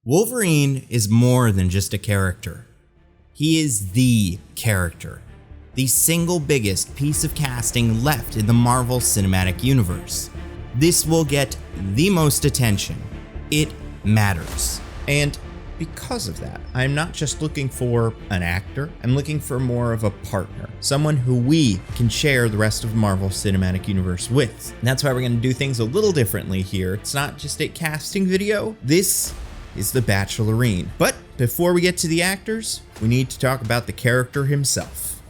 Wolverine is more than just a character. He is the character, the single biggest piece of casting left in the Marvel Cinematic Universe. This will get the most attention. It matters. And because of that, I'm not just looking for an actor, I'm looking for more of a partner, someone who we can share the rest of the Marvel Cinematic Universe with. And that's why we're going to do things a little differently here. It's not just a casting video. This is The Bachelorine. But before we get to the actors, we need to talk about the character himself.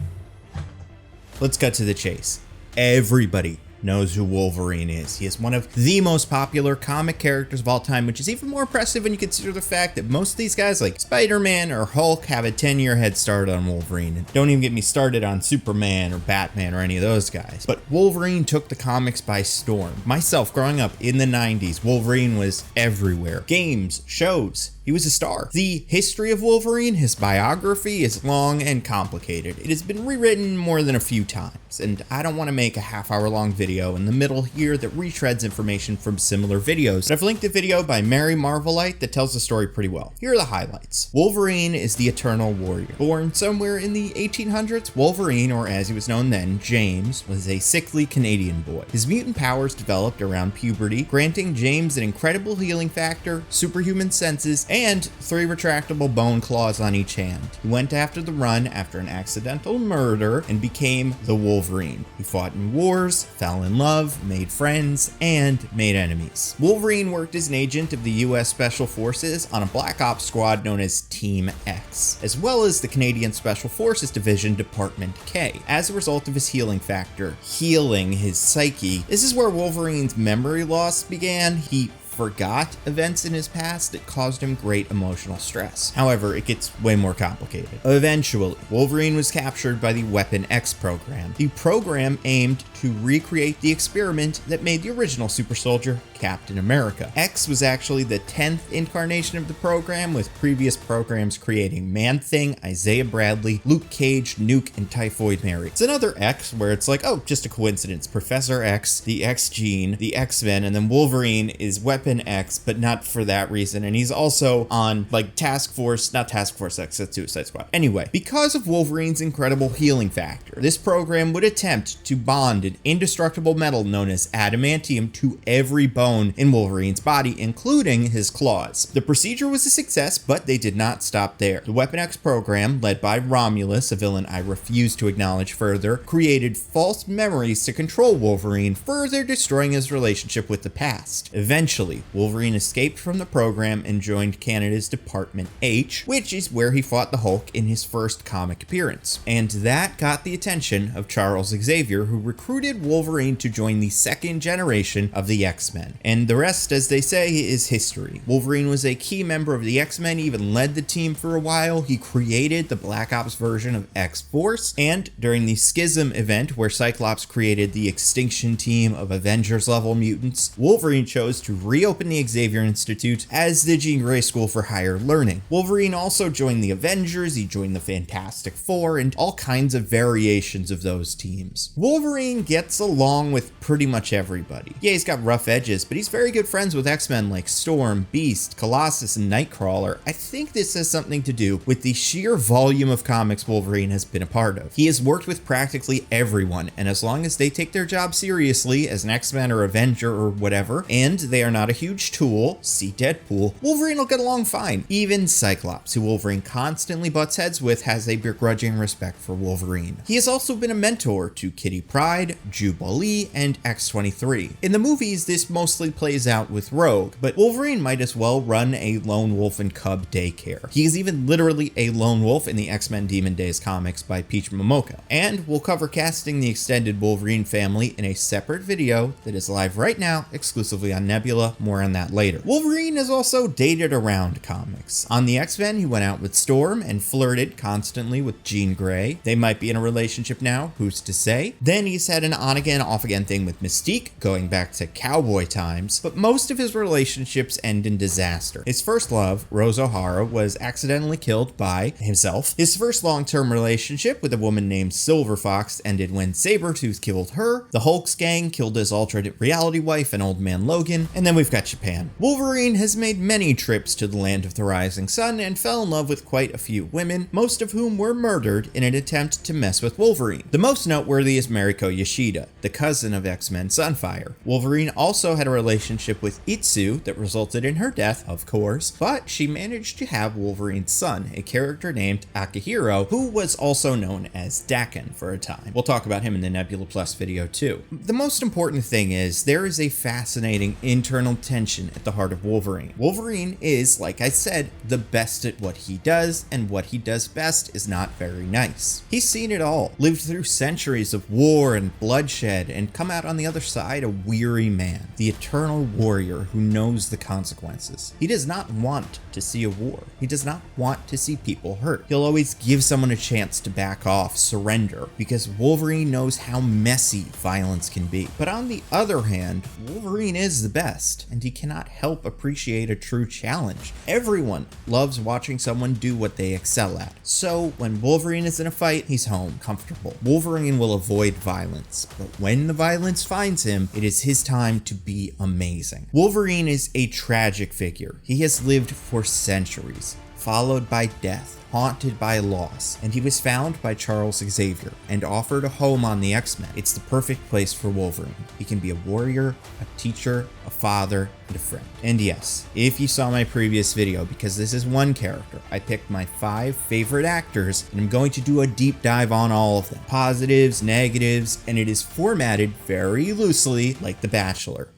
Let's cut to the chase. Everybody knows who Wolverine is. He is one of the most popular comic characters of all time, which is even more impressive when you consider the fact that most of these guys like Spider-Man or Hulk have a 10-year head start on Wolverine. And don't even get me started on Superman or Batman or any of those guys. But Wolverine took the comics by storm. Myself, growing up in the 90s, Wolverine was everywhere. Games, shows. He was a star. The history of Wolverine, his biography, is long and complicated. It has been rewritten more than a few times, and I don't want to make a half-hour-long video in the middle here that retreads information from similar videos, but I've linked a video by Mary Marvelite that tells the story pretty well. Here are the highlights. Wolverine is the Eternal Warrior. Born somewhere in the 1800s, Wolverine, or as he was known then, James, was a sickly Canadian boy. His mutant powers developed around puberty, granting James an incredible healing factor, superhuman senses, and 3 retractable bone claws on each hand. He went after the run after an accidental murder and became the Wolverine. He fought in wars, fell in love, made friends, and made enemies. Wolverine worked as an agent of the US Special Forces on a Black Ops squad known as Team X, as well as the Canadian Special Forces Division Department K. As a result of his healing factor, healing his psyche, this is where Wolverine's memory loss began. He forgot events in his past that caused him great emotional stress. However, it gets way more complicated. Eventually, Wolverine was captured by the Weapon X program. The program aimed to recreate the experiment that made the original super soldier Captain America. X was actually the 10th incarnation of the program, with previous programs creating Man-Thing, Isaiah Bradley, Luke Cage, Nuke, and Typhoid Mary. It's another X where it's like, oh, just a coincidence. Professor X, the X gene, the X-Men, and then Wolverine is Weapon X, but not for that reason. And he's also on like not Task Force X, that's Suicide Squad. Anyway, because of Wolverine's incredible healing factor, this program would attempt to bond an indestructible metal known as adamantium to every bone in Wolverine's body, including his claws. The procedure was a success, but they did not stop there. The Weapon X program, led by Romulus, a villain I refuse to acknowledge further, created false memories to control Wolverine, further destroying his relationship with the past. Eventually, Wolverine escaped from the program and joined Canada's Department H, which is where he fought the Hulk in his first comic appearance. And that got the attention of Charles Xavier, who recruited Wolverine to join the second generation of the X-Men. And the rest, as they say, is history. Wolverine was a key member of the X-Men, even led the team for a while. He created the Black Ops version of X-Force, and during the Schism event, where Cyclops created the Extinction Team of Avengers-level mutants, Wolverine chose to reopen the Xavier Institute as the Jean Grey School for Higher Learning. Wolverine also joined the Avengers, he joined the Fantastic Four, and all kinds of variations of those teams. Wolverine gets along with pretty much everybody. Yeah, he's got rough edges, but he's very good friends with X-Men like Storm, Beast, Colossus, and Nightcrawler. I think this has something to do with the sheer volume of comics Wolverine has been a part of. He has worked with practically everyone, and as long as they take their job seriously as an X-Men or Avenger or whatever, and they are not a huge tool, see Deadpool, Wolverine will get along fine. Even Cyclops, who Wolverine constantly butts heads with, has a begrudging respect for Wolverine. He has also been a mentor to Kitty Pryde, Jubilee, and X-23. In the movies, this mostly plays out with Rogue, but Wolverine might as well run a lone wolf and cub daycare. He is even literally a lone wolf in the X-Men Demon Days comics by Peach Momoko. And we'll cover casting the extended Wolverine family in a separate video that is live right now, exclusively on Nebula. More on that later. Wolverine has also dated around comics. On the X-Men, he went out with Storm and flirted constantly with Jean Grey. They might be in a relationship now, who's to say? Then he's had an on-again, off-again thing with Mystique, going back to cowboy times, but most of his relationships end in disaster. His first love, Rose O'Hara, was accidentally killed by himself. His first long-term relationship with a woman named Silver Fox ended when Sabretooth killed her. The Hulk's gang killed his alternate reality wife and Old Man Logan. And then we've we've got Japan. Wolverine has made many trips to the land of the rising sun and fell in love with quite a few women, most of whom were murdered in an attempt to mess with Wolverine. The most noteworthy is Mariko Yoshida, the cousin of X-Men Sunfire. Wolverine also had a relationship with Itsu that resulted in her death, of course, but she managed to have Wolverine's son, a character named Akihiro, who was also known as Daken for a time. We'll talk about him in the Nebula Plus video too. The most important thing is there is a fascinating internal tension at the heart of Wolverine. Wolverine is, like I said, the best at what he does, and what he does best is not very nice. He's seen it all, lived through centuries of war and bloodshed, and come out on the other side a weary man, the eternal warrior who knows the consequences. He does not want to see a war. He does not want to see people hurt. He'll always give someone a chance to back off, surrender, because Wolverine knows how messy violence can be. But on the other hand, Wolverine is the best, and he cannot help appreciate a true challenge. Everyone loves watching someone do what they excel at. So when Wolverine is in a fight, he's home, comfortable. Wolverine will avoid violence, but when the violence finds him, it is his time to be amazing. Wolverine is a tragic figure. He has lived for centuries, followed by death, haunted by loss, and he was found by Charles Xavier and offered a home on the X-Men. It's the perfect place for Wolverine. He can be a warrior, a teacher, a father, and a friend. And yes, if you saw my previous video, because this is one character, I picked my 5 favorite actors, and I'm going to do a deep dive on all of them. Positives, negatives, and it is formatted very loosely like The Bachelor.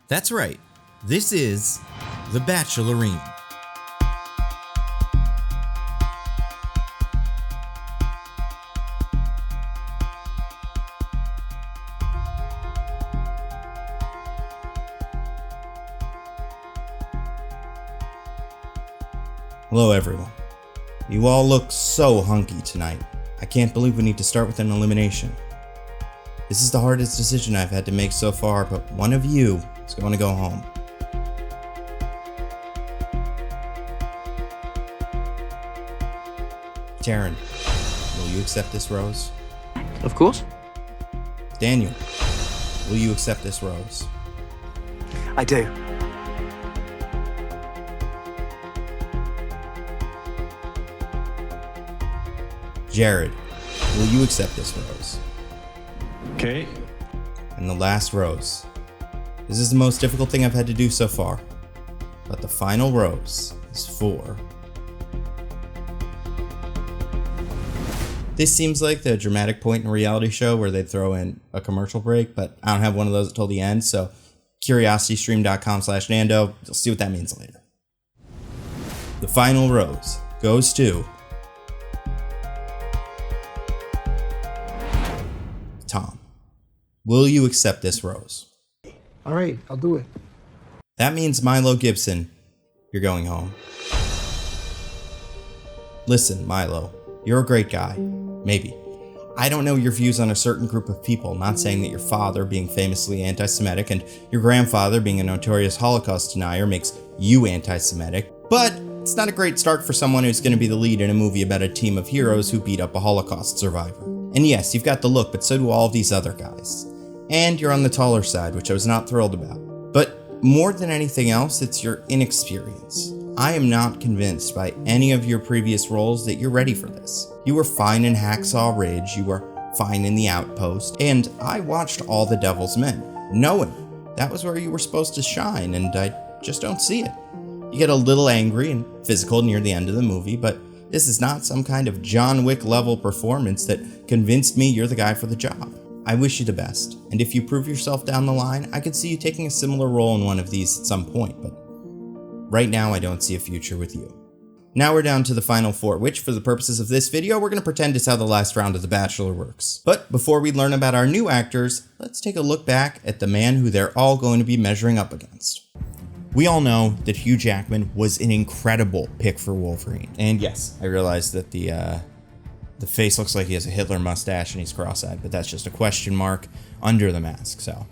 That's right, this is The Bachelorine. Hello everyone. You all look so hunky tonight. I can't believe we need to start with an elimination. This is the hardest decision I've had to make so far, but one of you is going to go home. Taron, will you accept this rose? Of course. Daniel, will you accept this rose? I do. Jared, will you accept this rose? Okay. And the last rose. This is the most difficult thing I've had to do so far, but the final rose is for... This seems like the dramatic point in a reality show where they throw in a commercial break, but I don't have one of those until the end, so curiositystream.com/Nando, you'll see what that means later. The final rose goes to... Tom, will you accept this rose? All right, I'll do it. That means Milo Gibson, you're going home. Listen, Milo, you're a great guy. Maybe. I don't know your views on a certain group of people, not saying that your father being famously anti-Semitic and your grandfather being a notorious Holocaust denier makes you anti-Semitic, but it's not a great start for someone who's going to be the lead in a movie about a team of heroes who beat up a Holocaust survivor. And yes, you've got the look, but so do all of these other guys. And you're on the taller side, which I was not thrilled about. But more than anything else, it's your inexperience. I am not convinced by any of your previous roles that you're ready for this. You were fine in Hacksaw Ridge, you were fine in The Outpost, and I watched All the Devil's Men, knowing that was where you were supposed to shine, and I just don't see it. You get a little angry and physical near the end of the movie, but this is not some kind of John Wick level performance that convinced me you're the guy for the job. I wish you the best, and if you prove yourself down the line, I could see you taking a similar role in one of these at some point, but right now I don't see a future with you. Now we're down to the final 4, which for the purposes of this video, we're going to pretend is how the last round of The Bachelor works. But before we learn about our new actors, let's take a look back at the man who they're all going to be measuring up against. We all know that Hugh Jackman was an incredible pick for Wolverine. And yes, I realize that the face looks like he has a Hitler mustache and he's cross-eyed, but that's just a question mark under the mask, so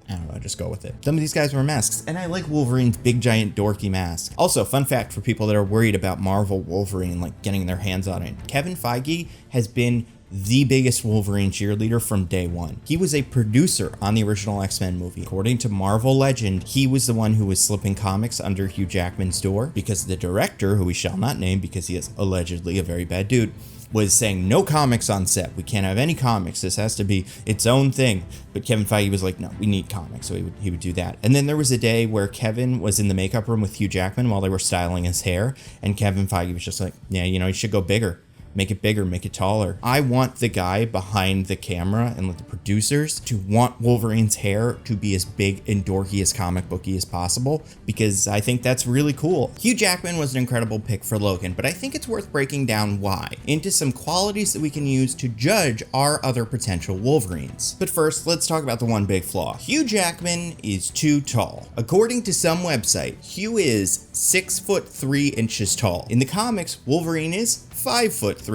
I don't know, just go with it. Some of these guys wear masks, and I like Wolverine's big, giant, dorky mask. Also, fun fact for people that are worried about Marvel Wolverine, like getting their hands on it. Kevin Feige has been the biggest Wolverine cheerleader from day one. He was a producer on the original X-Men movie. According to Marvel legend, he was the one who was slipping comics under Hugh Jackman's door because the director, who we shall not name because he is allegedly a very bad dude, was saying no comics on set. We can't have any comics. This has to be its own thing. But Kevin Feige was like, no, we need comics. So he would do that. And then there was a day where Kevin was in the makeup room with Hugh Jackman while they were styling his hair. And Kevin Feige was just like, yeah, you know, you should go bigger. Make it bigger, make it taller. I want the guy behind the camera and the producers to want Wolverine's hair to be as big and dorky as comic booky as possible, because I think that's really cool. Hugh Jackman was an incredible pick for Logan, but I think it's worth breaking down why into some qualities that we can use to judge our other potential Wolverines. But first, let's talk about the one big flaw. Hugh Jackman is too tall. According to some website, Hugh is 6'3" tall. In the comics, Wolverine is 5'3"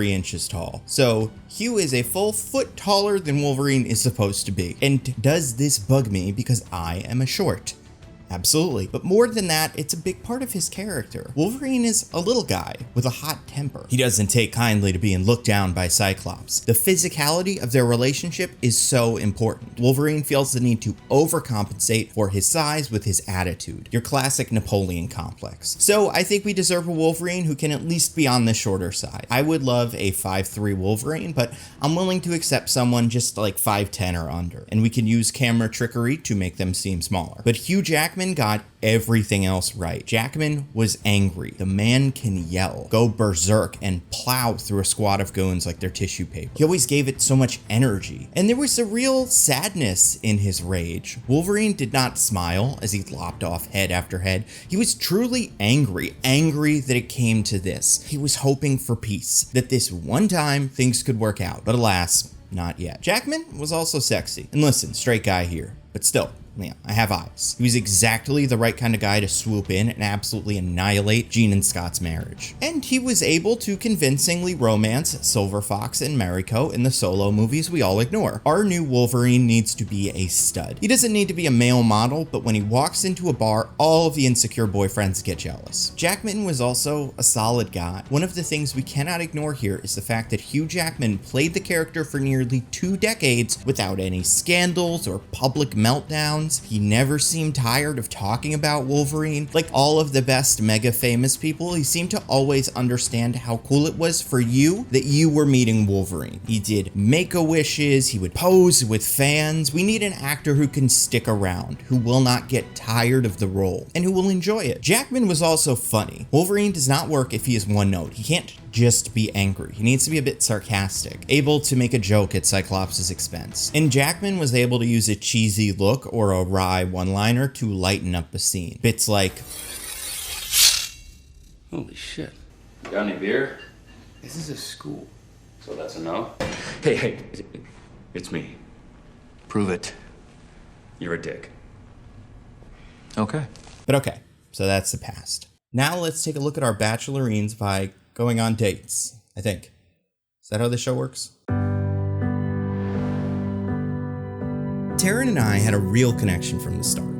tall. So Hugh is a full foot taller than Wolverine is supposed to be. And does this bug me because I am a short? Absolutely. But more than that, it's a big part of his character. Wolverine is a little guy with a hot temper. He doesn't take kindly to being looked down by Cyclops. The physicality of their relationship is so important. Wolverine feels the need to overcompensate for his size with his attitude. Your classic Napoleon complex. So I think we deserve a Wolverine who can at least be on the shorter side. I would love a 5'3" Wolverine, but I'm willing to accept someone just like 5'10" or under. And we can use camera trickery to make them seem smaller. But Hugh Jackman got everything else right. Jackman was angry. The man can yell, go berserk, and plow through a squad of goons like they're tissue paper. He always gave it so much energy. And there was a real sadness in his rage. Wolverine did not smile as he lopped off head after head. He was truly angry that it came to this. He was hoping for peace, that this one time things could work out. But alas, not yet. Jackman was also sexy. And listen, straight guy here, but still, yeah, I have eyes. He was exactly the right kind of guy to swoop in and absolutely annihilate Jean and Scott's marriage. And he was able to convincingly romance Silver Fox and Mariko in the solo movies we all ignore. Our new Wolverine needs to be a stud. He doesn't need to be a male model, but when he walks into a bar, all of the insecure boyfriends get jealous. Jackman was also a solid guy. One of the things we cannot ignore here is the fact that Hugh Jackman played the character for nearly 2 decades without any scandals or public meltdowns. He never seemed tired of talking about Wolverine. Like all of the best mega famous people, he seemed to always understand how cool it was for you that you were meeting Wolverine. He did make-a-wishes, he would pose with fans. We need an actor who can stick around, who will not get tired of the role, and who will enjoy it. Jackman was also funny. Wolverine does not work if he is one note. He can't just be angry. He needs to be a bit sarcastic, able to make a joke at Cyclops' expense. And Jackman was able to use a cheesy look or a wry one-liner to lighten up a scene. Bits like, holy shit. Got any beer? This is a school. So that's a no? Hey, it's me. Prove it. You're a dick. Okay. but okay, so that's the past. Now let's take a look at our bachelorines by going on dates, I think. Is that how this show works? Taron and I had a real connection from the start.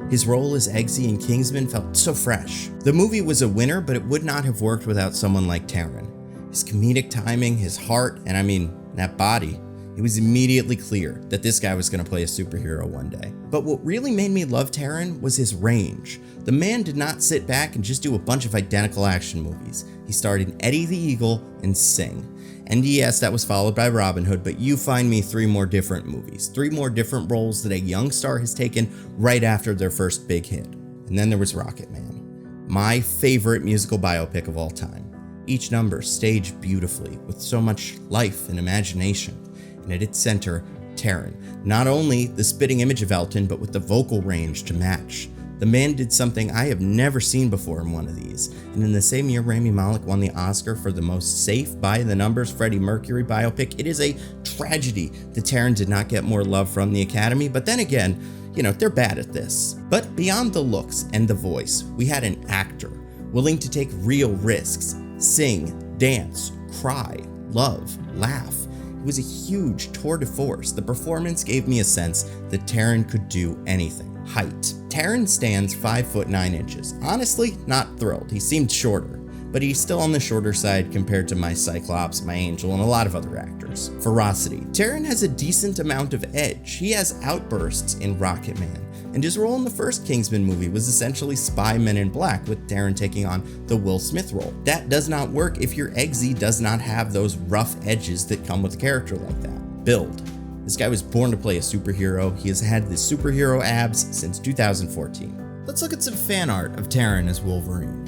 His role as Eggsy in Kingsman felt so fresh. The movie was a winner, but it would not have worked without someone like Taron. His comedic timing, his heart, and I mean, that body. It was immediately clear that this guy was going to play a superhero one day. But what really made me love Taron was his range. The man did not sit back and just do a bunch of identical action movies. He starred in Eddie the Eagle and Sing. And yes, that was followed by Robin Hood, but you find me 3 more different movies, 3 more different roles that a young star has taken right after their first big hit. And then there was Rocket Man, my favorite musical biopic of all time. Each number staged beautifully with so much life and imagination. And at its center, Taron, not only the spitting image of Elton, but with the vocal range to match. The man did something I have never seen before in one of these, and in the same year Rami Malek won the Oscar for the most safe, by-the-numbers Freddie Mercury biopic. It is a tragedy that Taron did not get more love from the Academy, but then again, they're bad at this. But beyond the looks and the voice, we had an actor willing to take real risks, sing, dance, cry, love, laugh. It was a huge tour de force. The performance gave me a sense that Taron could do anything. Height. Taron stands 5'9". Honestly, not thrilled. He seemed shorter. but he's still on the shorter side compared to my Cyclops, my Angel, and a lot of other actors. Ferocity. Taron has a decent amount of edge. He has outbursts in Rocketman, and his role in the first Kingsman movie was essentially spy Men in Black, with Taron taking on the Will Smith role. That does not work if your Eggsy does not have those rough edges that come with a character like that. Build. This guy was born to play a superhero. He has had the superhero abs since 2014. Let's look at some fan art of Taron as Wolverine.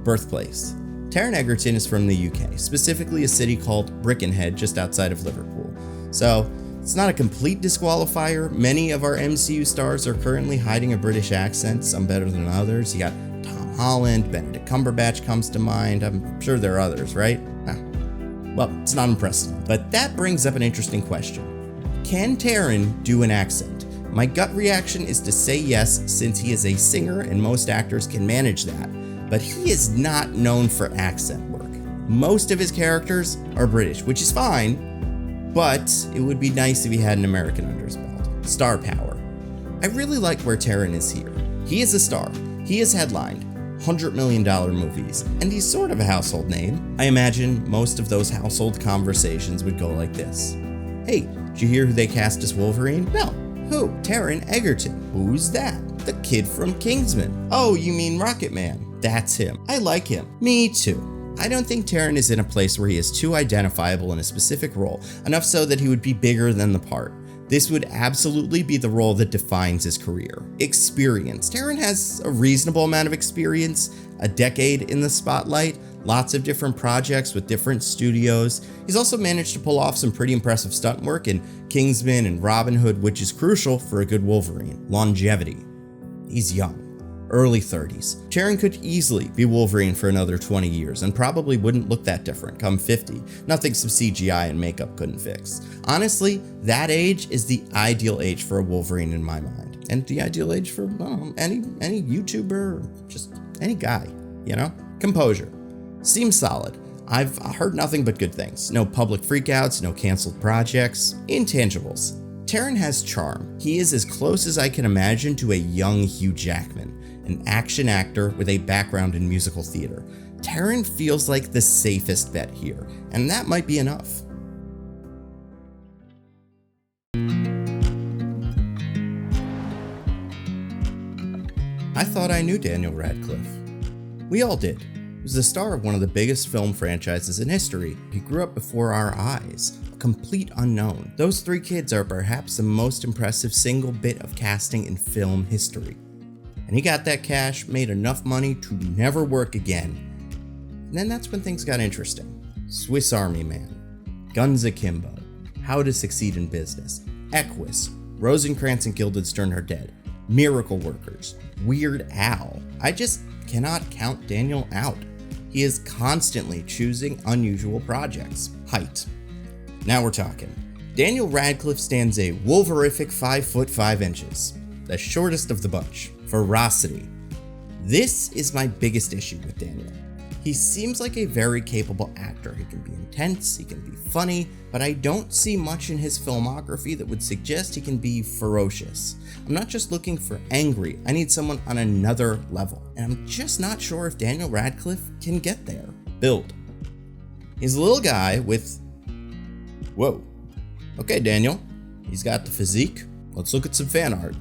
Birthplace. Taron Egerton is from the UK, specifically a city called Birkenhead just outside of Liverpool. So it's not a complete disqualifier. Many of our MCU stars are currently hiding a British accent, some better than others. You got Tom Holland, Benedict Cumberbatch comes to mind. I'm sure there are others, right? Well, it's not impressive. But that brings up an interesting question. Can Taron do an accent? My gut reaction is to say yes, since he is a singer and most actors can manage that. But he is not known for accent work. Most of his characters are British, which is fine, but it would be nice if he had an American under his belt. Star power. I really like where Taron is here. He is a star. He has headlined $100 million movies, and he's sort of a household name. I imagine most of those household conversations would go like this. Hey, did you hear who they cast as Wolverine? No. Who? Taron Egerton. Who's that? The kid from Kingsman. Oh, you mean Rocketman. That's him. I like him. Me too. I don't think Taron is in a place where he is too identifiable in a specific role, enough so that he would be bigger than the part. This would absolutely be the role that defines his career. Experience. Taron has a reasonable amount of experience, a decade in the spotlight, lots of different projects with different studios. He's also managed to pull off some pretty impressive stunt work in Kingsman and Robin Hood, which is crucial for a good Wolverine. Longevity. He's young. Early 30s. Taron could easily be Wolverine for another 20 years and probably wouldn't look that different come 50. Nothing some CGI and makeup couldn't fix. Honestly, that age is the ideal age for a Wolverine in my mind. And the ideal age for any YouTuber or just any guy, you know? Composure. Seems solid. I've heard nothing but good things. No public freakouts, no canceled projects. Intangibles. Taron has charm. He is as close as I can imagine to a young Hugh Jackman, an action actor with a background in musical theater. Taron feels like the safest bet here, and that might be enough. I thought I knew Daniel Radcliffe. We all did. He was the star of one of the biggest film franchises in history. He grew up before our eyes, a complete unknown. Those three kids are perhaps the most impressive single bit of casting in film history. And he got that cash, made enough money to never work again. And then that's when things got interesting. Swiss Army Man, Guns Akimbo, How to Succeed in Business, Equus, Rosencrantz and Guildenstern Are Dead, Miracle Workers, Weird Al. I just cannot count Daniel out. He is constantly choosing unusual projects. Height. Now we're talking. Daniel Radcliffe stands a Wolverific 5 foot 5 inches, the shortest of the bunch. Ferocity. This is my biggest issue with Daniel. He seems like a very capable actor. He can be intense, he can be funny, but I don't see much in his filmography that would suggest he can be ferocious. I'm not just looking for angry, I need someone on another level, and I'm just not sure if Daniel Radcliffe can get there. Build. He's a little guy with... Whoa. Okay, Daniel. He's got the physique. Let's look at some fan art.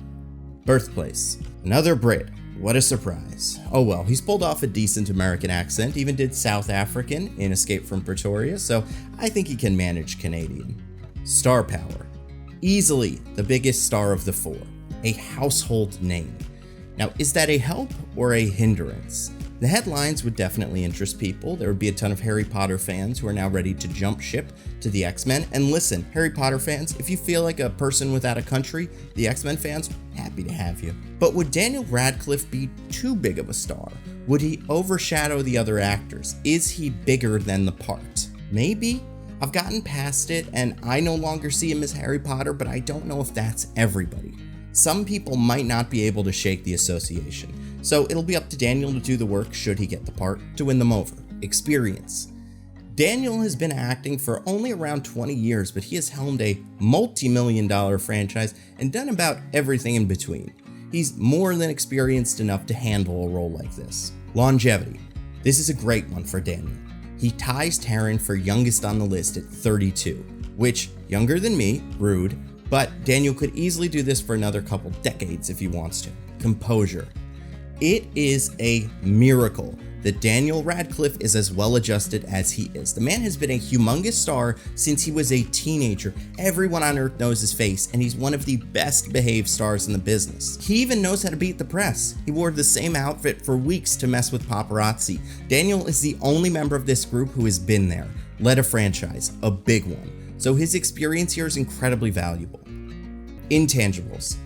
Birthplace. Another Brit. What a surprise. Oh well, he's pulled off a decent American accent, even did South African in Escape from Pretoria, so I think he can manage Canadian. Star power. Easily the biggest star of the four. A household name. Now, is that a help or a hindrance? The headlines would definitely interest people. There would be a ton of Harry Potter fans who are now ready to jump ship to the X-Men. And listen, Harry Potter fans, if you feel like a person without a country, the X-Men fans, happy to have you. But would Daniel Radcliffe be too big of a star? Would he overshadow the other actors? Is he bigger than the part? Maybe. I've gotten past it, and I no longer see him as Harry Potter, but I don't know if that's everybody. Some people might not be able to shake the association. So it'll be up to Daniel to do the work should he get the part to win them over. Experience. Daniel has been acting for only around 20 years, but he has helmed a multi-million-dollar franchise and done about everything in between. He's more than experienced enough to handle a role like this. Longevity. This is a great one for Daniel. He ties Taron for youngest on the list at 32, which, younger than me, rude, but Daniel could easily do this for another couple decades if he wants to. Composure. It is a miracle that Daniel Radcliffe is as well adjusted as he is. The man has been a humongous star since he was a teenager. Everyone on Earth knows his face, and he's one of the best behaved stars in the business. He even knows how to beat the press. He wore the same outfit for weeks to mess with paparazzi. Daniel is the only member of this group who has been there, led a franchise, a big one. So his experience here is incredibly valuable. Intangibles.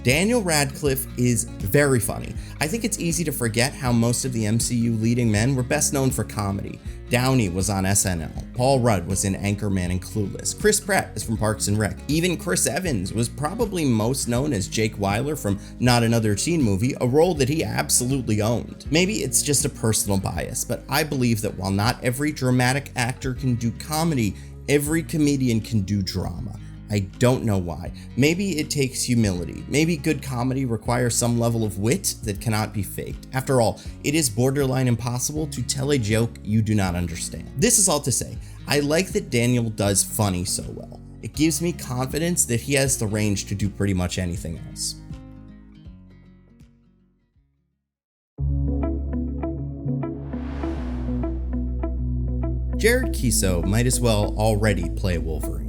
Daniel Radcliffe is very funny. I think it's easy to forget how most of the MCU leading men were best known for comedy. Downey was on SNL, Paul Rudd was in Anchorman and Clueless, Chris Pratt is from Parks and Rec, even Chris Evans was probably most known as Jake Weiler from Not Another Teen Movie, a role that he absolutely owned. Maybe it's just a personal bias, but I believe that while not every dramatic actor can do comedy, every comedian can do drama. I don't know why. Maybe it takes humility. Maybe good comedy requires some level of wit that cannot be faked. After all, it is borderline impossible to tell a joke you do not understand. This is all to say, I like that Daniel does funny so well. It gives me confidence that he has the range to do pretty much anything else. Jared Keeso might as well already play Wolverine.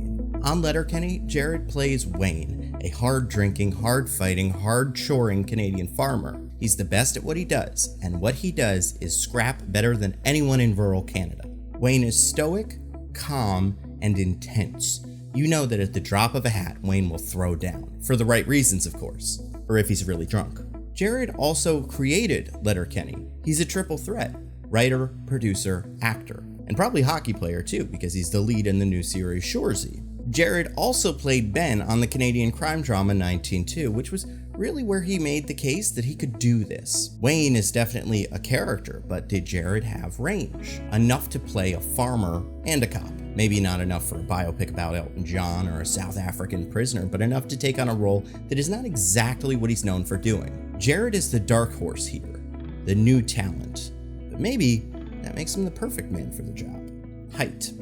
On Letterkenny, Jared plays Wayne, a hard-drinking, hard-fighting, hard-choring Canadian farmer. He's the best at what he does, and what he does is scrap better than anyone in rural Canada. Wayne is stoic, calm, and intense. You know that at the drop of a hat, Wayne will throw down. For the right reasons, of course. Or if he's really drunk. Jared also created Letterkenny. He's a triple threat. Writer, producer, actor. And probably hockey player too, because he's the lead in the new series Shoresy. Jared also played Ben on the Canadian crime drama 19-2, which was really where he made the case that he could do this. Wayne is definitely a character, but did Jared have range? Enough to play a farmer and a cop. Maybe not enough for a biopic about Elton John or a South African prisoner, but enough to take on a role that is not exactly what he's known for doing. Jared is the dark horse here, the new talent, but maybe that makes him the perfect man for the job. Height.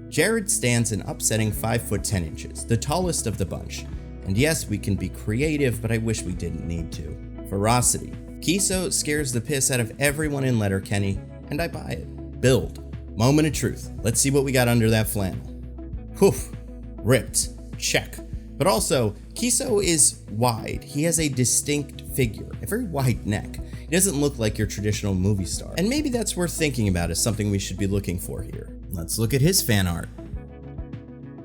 Jared stands an upsetting 5 foot 10 inches, the tallest of the bunch. And yes, we can be creative, but I wish we didn't need to. Ferocity. Keeso scares the piss out of everyone in Letterkenny, and I buy it. Build. Moment of truth. Let's see what we got under that flannel. Whew. Ripped. Check. But also, Keeso is wide. He has a distinct figure, a very wide neck. He doesn't look like your traditional movie star. And maybe that's worth thinking about as something we should be looking for here. Let's look at his fan art.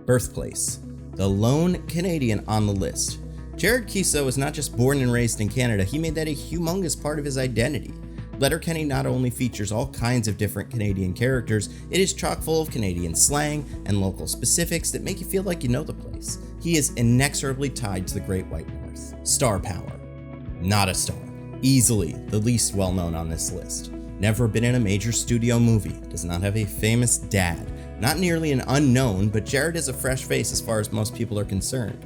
Birthplace. The lone Canadian on the list. Jared Keeso was not just born and raised in Canada, he made that a humongous part of his identity. Letterkenny not only features all kinds of different Canadian characters, it is chock full of Canadian slang and local specifics that make you feel like you know the place. He is inexorably tied to the Great White North. Star power. Not a star. Easily the least well known on this list. Never been in a major studio movie. Does not have a famous dad. Not nearly an unknown, but Jared is a fresh face as far as most people are concerned.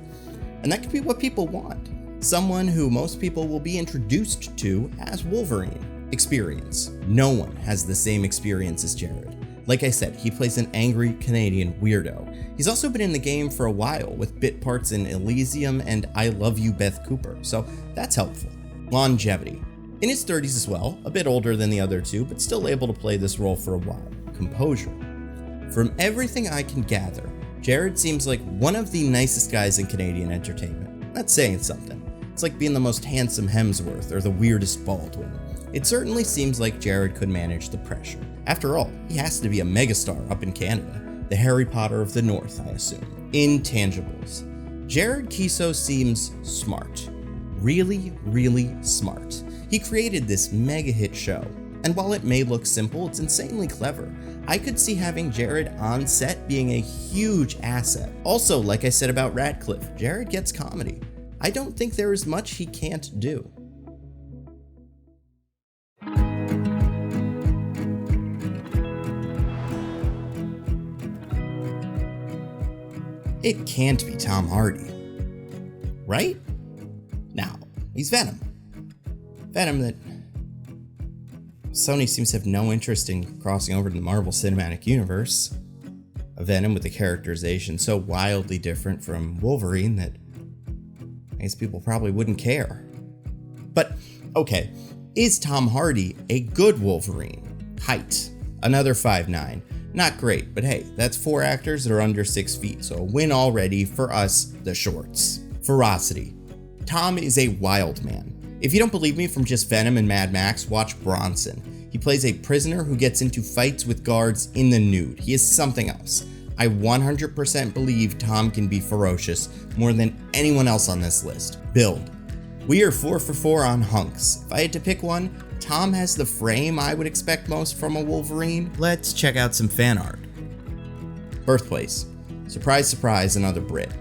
And that could be what people want. Someone who most people will be introduced to as Wolverine. Experience. No one has the same experience as Jared. Like I said, he plays an angry Canadian weirdo. He's also been in the game for a while with bit parts in Elysium and I Love You, Beth Cooper, so that's helpful. Longevity. In his 30s as well, a bit older than the other two, but still able to play this role for a while. Composure. From everything I can gather, Jared seems like one of the nicest guys in Canadian entertainment. That's saying something. It's like being the most handsome Hemsworth or the weirdest Baldwin. It certainly seems like Jared could manage the pressure. After all, he has to be a megastar up in Canada. The Harry Potter of the North, I assume. Intangibles. Jared Keeso seems smart. Really, really smart. He created this mega hit show, and while it may look simple, it's insanely clever. I could see having Jared on set being a huge asset. Also, like I said about Radcliffe, Jared gets comedy. I don't think there is much he can't do. It can't be Tom Hardy, right? Now, he's Venom. Venom that Sony seems to have no interest in crossing over to the Marvel Cinematic Universe. A Venom with a characterization so wildly different from Wolverine that I guess people probably wouldn't care. But, okay, is Tom Hardy a good Wolverine? Height, another 5'9". Not great, but hey, that's 4 actors that are under 6 feet, so a win already for us, the shorts. Ferocity. Tom is a wild man. If you don't believe me from just Venom and Mad Max, watch Bronson. He plays a prisoner who gets into fights with guards in the nude. He is something else. I 100% believe Tom can be ferocious more than anyone else on this list. Build. We are 4 for 4 on hunks. If I had to pick one, Tom has the frame I would expect most from a Wolverine. Let's check out some fan art. Birthplace. Surprise, surprise, another Brit.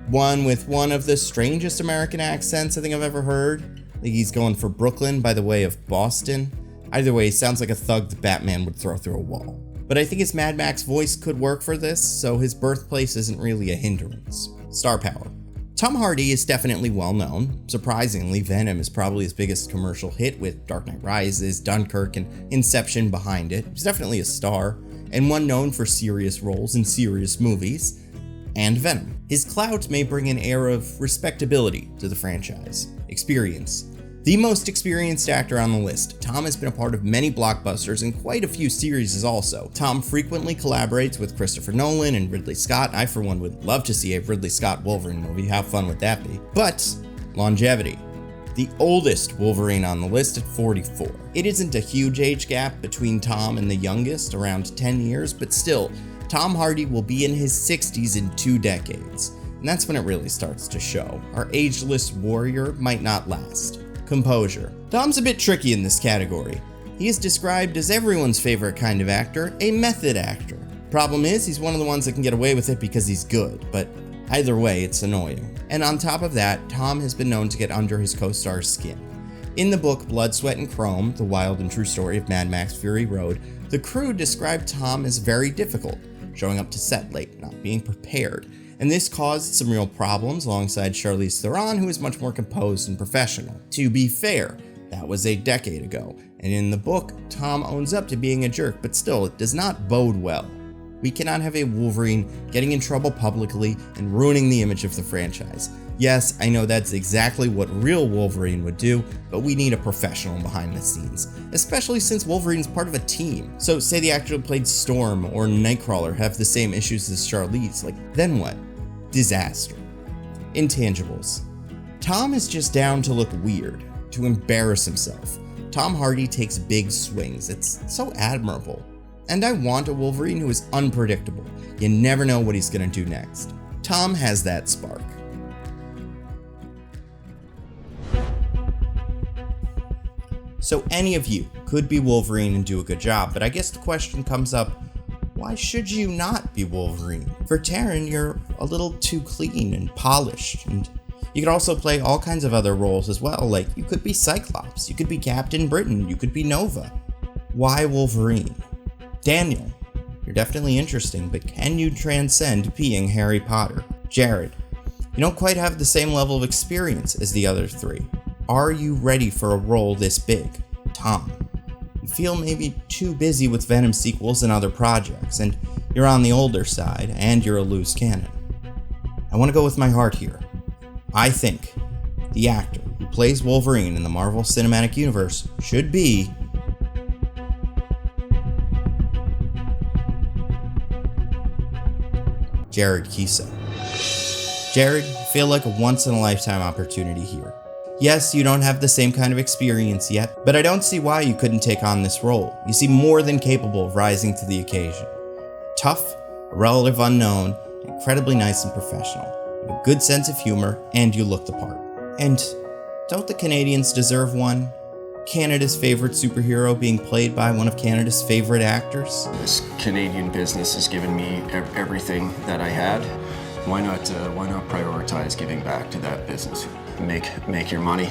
One with one of the strangest American accents I think I've ever heard. I think he's going for Brooklyn by the way of Boston. Either way, he sounds like a thug that Batman would throw through a wall. But I think his Mad Max voice could work for this, so his birthplace isn't really a hindrance. Star power. Tom Hardy is definitely well known. Surprisingly, Venom is probably his biggest commercial hit with Dark Knight Rises, Dunkirk, and Inception behind it. He's definitely a star, and one known for serious roles in serious movies. And Venom. His clout may bring an air of respectability to the franchise. Experience. The most experienced actor on the list, Tom has been a part of many blockbusters and quite a few series also. Tom frequently collaborates with Christopher Nolan and Ridley Scott. I for one would love to see a Ridley Scott Wolverine movie, how fun would that be? But, longevity. The oldest Wolverine on the list at 44. It isn't a huge age gap between Tom and the youngest, around 10 years, but still, Tom Hardy will be in his 60s in 2 decades. And that's when it really starts to show. Our ageless warrior might not last. Composure. Tom's a bit tricky in this category. He is described as everyone's favorite kind of actor, a method actor. Problem is, he's one of the ones that can get away with it because he's good, but either way, it's annoying. And on top of that, Tom has been known to get under his co-star's skin. In the book Blood, Sweat, and Chrome, the wild and true story of Mad Max Fury Road, the crew described Tom as very difficult, showing up to set late, not being prepared. And this caused some real problems alongside Charlize Theron, who is much more composed and professional. To be fair, that was a decade ago, and in the book, Tom owns up to being a jerk, but still, it does not bode well. We cannot have a Wolverine getting in trouble publicly and ruining the image of the franchise. Yes, I know that's exactly what real Wolverine would do, but we need a professional behind the scenes, especially since Wolverine's part of a team. So say the actor who played Storm or Nightcrawler have the same issues as Charlize, then what? Disaster. Intangibles. Tom is just down to look weird, to embarrass himself. Tom Hardy takes big swings. It's so admirable. And I want a Wolverine who is unpredictable. You never know what he's gonna do next. Tom has that spark. So any of you could be Wolverine and do a good job, but I guess the question comes up, why should you not be Wolverine? For Taron, you're a little too clean and polished, and you could also play all kinds of other roles as well, like you could be Cyclops, you could be Captain Britain, you could be Nova. Why Wolverine? Daniel, you're definitely interesting, but can you transcend being Harry Potter? Jared, you don't quite have the same level of experience as the other 3. Are you ready for a role this big? Tom, you feel maybe too busy with Venom sequels and other projects, and you're on the older side, and you're a loose cannon. I want to go with my heart here. I think the actor who plays Wolverine in the Marvel Cinematic Universe should be Jared Keeso. Jared, I feel like a once-in-a-lifetime opportunity here. Yes, you don't have the same kind of experience yet, but I don't see why you couldn't take on this role. You seem more than capable of rising to the occasion. Tough, a relative unknown, incredibly nice and professional. You have a good sense of humor, and you look the part. And don't the Canadians deserve one? Canada's favorite superhero being played by one of Canada's favorite actors? This Canadian business has given me everything that I had. Why not prioritize giving back to that business? Make your money,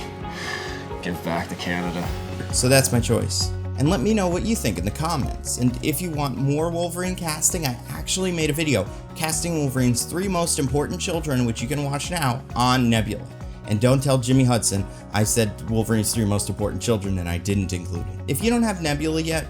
give back to Canada. So that's my choice. And let me know what you think in the comments. And if you want more Wolverine casting, I actually made a video casting Wolverine's 3 most important children, which you can watch now on Nebula. And don't tell Jimmy Hudson I said Wolverine's 3 most important children and I didn't include it. If you don't have Nebula yet,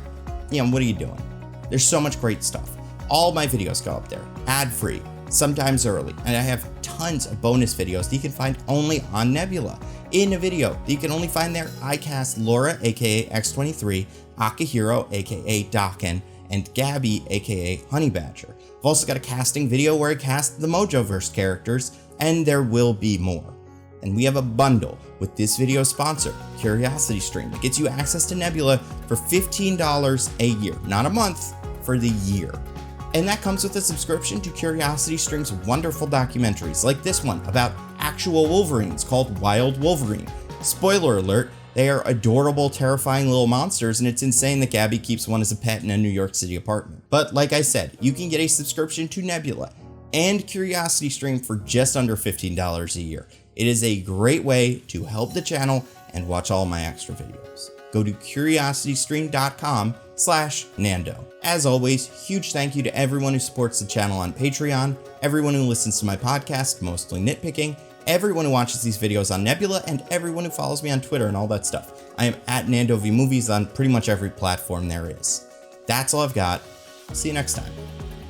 what are you doing? There's so much great stuff. All my videos go up there, ad-free, sometimes early, and I have tons of bonus videos that you can find only on Nebula. In a video that you can only find there, I cast Laura, aka X-23, Akihiro, aka Daken, and Gabby, aka Honey Badger. I've also got a casting video where I cast the Mojoverse characters, and there will be more. And we have a bundle with this video sponsor, Curiosity Stream, that gets you access to Nebula for $15 a year, not a month, for the year. And that comes with a subscription to Curiosity Stream's wonderful documentaries, like this one about actual Wolverines called Wild Wolverine. Spoiler alert, they are adorable, terrifying little monsters, and it's insane that Gabby keeps one as a pet in a New York City apartment. But like I said, you can get a subscription to Nebula and Curiosity Stream for just under $15 a year. It is a great way to help the channel and watch all my extra videos. Go to curiositystream.com/Nando. As always, huge thank you to everyone who supports the channel on Patreon, everyone who listens to my podcast, Mostly Nitpicking, everyone who watches these videos on Nebula, and everyone who follows me on Twitter and all that stuff. I am at NandoVMovies on pretty much every platform there is. That's all I've got. See you next time.